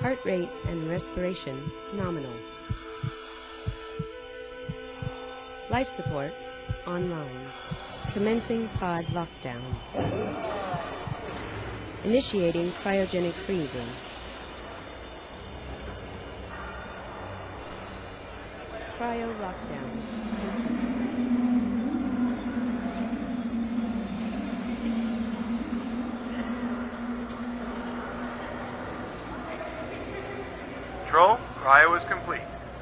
Heart rate and respiration nominal. Life support online. Commencing pod lockdown. Initiating cryogenic freezing. Cryo lockdown. Control, cryo is complete.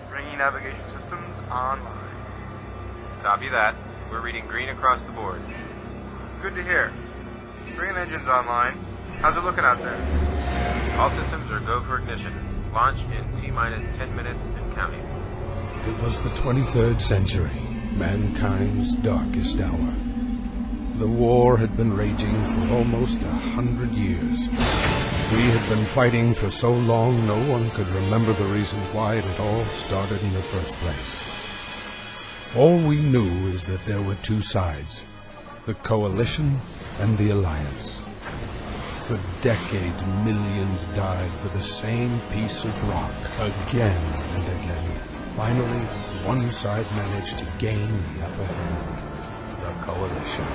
Bringing navigation systems online. Copy that. We're reading green across the board. Good to hear. Bringing engines online. How's it looking out there? All systems are go for ignition. Launch in T-minus 10 minutes and counting. It was the 23rd century, mankind's darkest hour. The war had been raging for almost 100 years. We had been fighting for so long no one could remember the reason why it had all started in the first place. All we knew is that there were two sides, the Coalition and the Alliance. For decades, millions died for the same piece of rock, again and again. Finally, one side managed to gain the upper hand, the Coalition.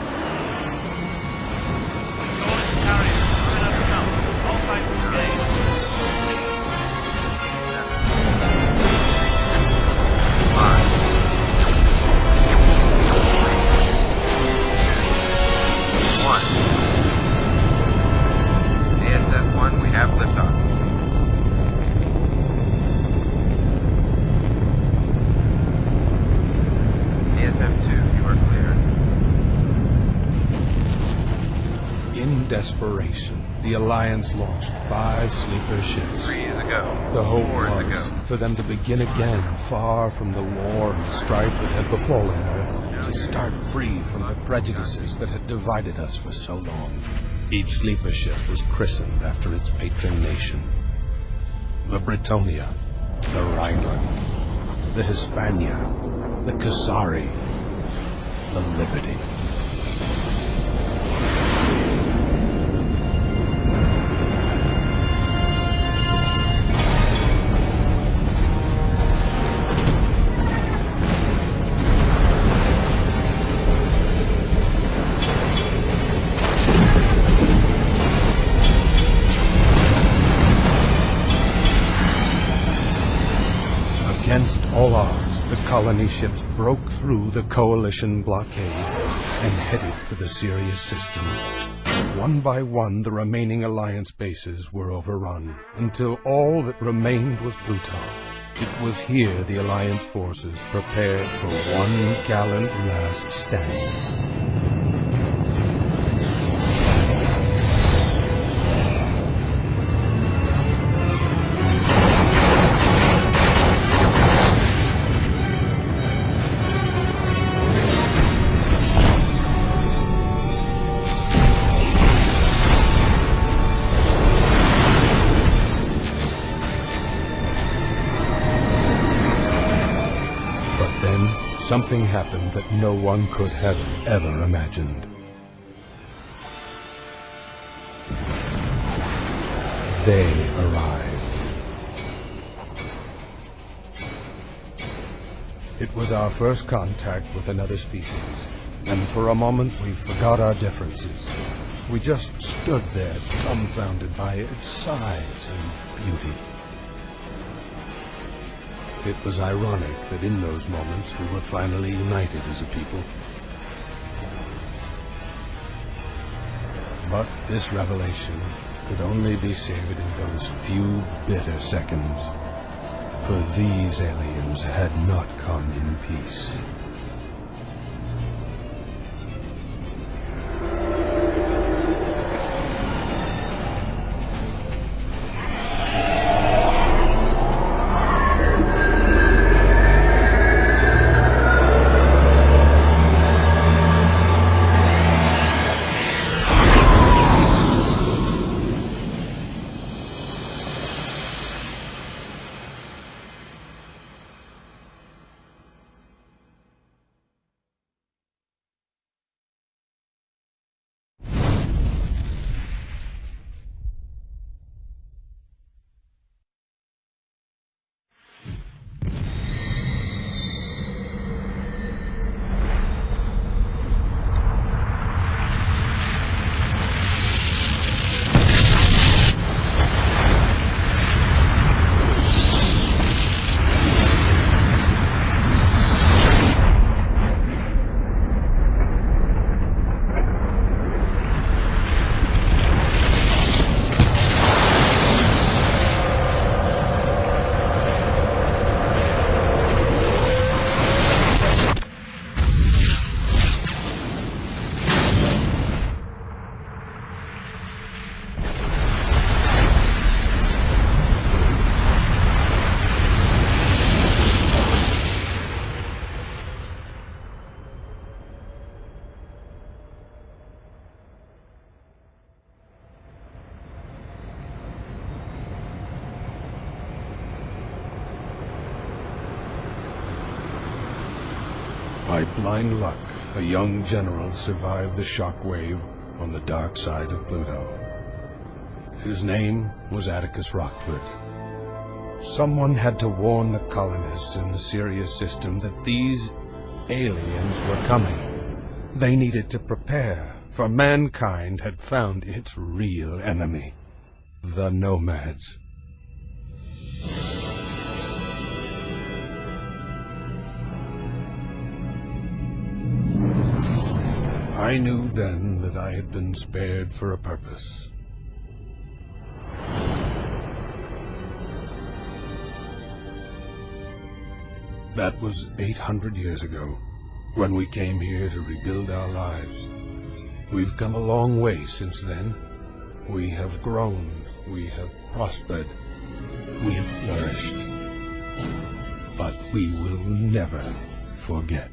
ASF-1, we have liftoff. ASF-2, you are clear. In desperation, the Alliance launched 5 sleeper ships. 3 is a go. The hope 4 is a was go. for them to begin again, far from the war and strife that had befallen Earth, to start free from the prejudices that had divided us for so long. Each sleeper ship was christened after its patron nation. The Britannia, the Rhineland, the Hispania, the Kasari, the Liberty. Against all odds, the colony ships broke through the Coalition blockade and headed for the Sirius system. One by one, the remaining Alliance bases were overrun, until all that remained was Pluto. It was here the Alliance forces prepared for one gallant last stand. Something happened that no one could have ever imagined. They arrived. It was our first contact with another species, and for a moment we forgot our differences. We just stood there, dumbfounded by its size and beauty. It was ironic that in those moments we were finally united as a people. But this revelation could only be savored in those few bitter seconds, for these aliens had not come in peace. By blind luck, a young general survived the shockwave on the dark side of Pluto. His name was Atticus Rockford. Someone had to warn the colonists in the Sirius system that these aliens were coming. They needed to prepare, for mankind had found its real enemy, the Nomads. I knew then that I had been spared for a purpose. That was 800 years ago, when we came here to rebuild our lives. We've come a long way since then. We have grown, we have prospered, we have flourished. But we will never forget.